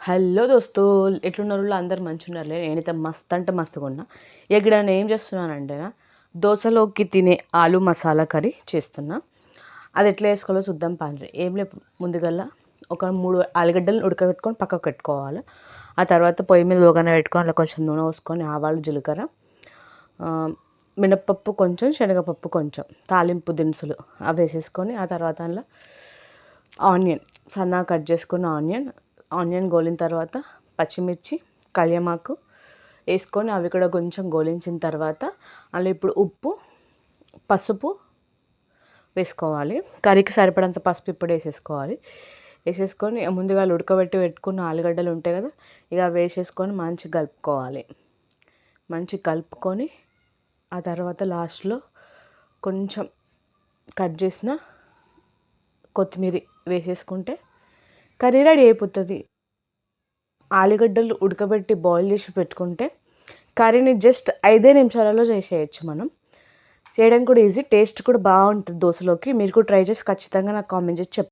Hello దోస్తులు, ఎట్లున్నారు? అందరు మంచిగా ఉన్నారులే. నేనైతే మస్తు అంటే మస్తుగా ఉన్నా. ఇక్కడ నేను ఏం చేస్తున్నానంటేనా, దోశలోకి తినే ఆలు మసాలా కర్రీ చేస్తున్నా. అది ఎట్లా వేసుకోవాలో చూద్దాం పాండ్రి. ఏం లేదు, ముందుగల్లా ఒక 3 ఆలుగడ్డలు ఉడకబెట్టుకొని పక్కకు పెట్టుకోవాలి. ఆ తర్వాత పొయ్యి మీద లోగానే పెట్టుకొని అలా కొంచెం నూనె పోసుకొని ఆవాలు, జీలకర్ర, మినప్పప్పు కొంచెం, శనగపప్పు కొంచెం, తాలింపు దినుసులు అవి వేసేసుకొని ఆ తర్వాత అందులో ఆనియన్, సన్నగా కట్ చేసుకున్న ఆనియన్ గోలిన తర్వాత పచ్చిమిర్చి, కళ్యామాకు వేసుకొని అవి కూడా కొంచెం గోలించిన తర్వాత అందులో ఇప్పుడు ఉప్పు, పసుపు వేసుకోవాలి. కర్రీకి సరిపడంత పసుపు ఇప్పుడు వేసేసుకొని ముందుగా ఉడకబెట్టి పెట్టుకున్న ఆలుగడ్డలు ఉంటాయి కదా, ఇక అవి వేసేసుకొని మంచిగా కలుపుకొని ఆ తర్వాత లాస్ట్లో కొంచెం కట్ చేసిన కొత్తిమీర వేసేసుకుంటే కర్రీ రెడీ అయిపోతుంది. ఆలుగడ్డలు ఉడకబెట్టి బాయిల్ చేసి పెట్టుకుంటే కర్రీని జస్ట్ 5 నిమిషాలలో చేసేయచ్చు. మనం చేయడం కూడా ఈజీ, టేస్ట్ కూడా బాగుంటుంది దోశలోకి. మీరు కూడా ట్రై చేసి ఖచ్చితంగా నాకు కామెంట్ చేసి చెప్పండి.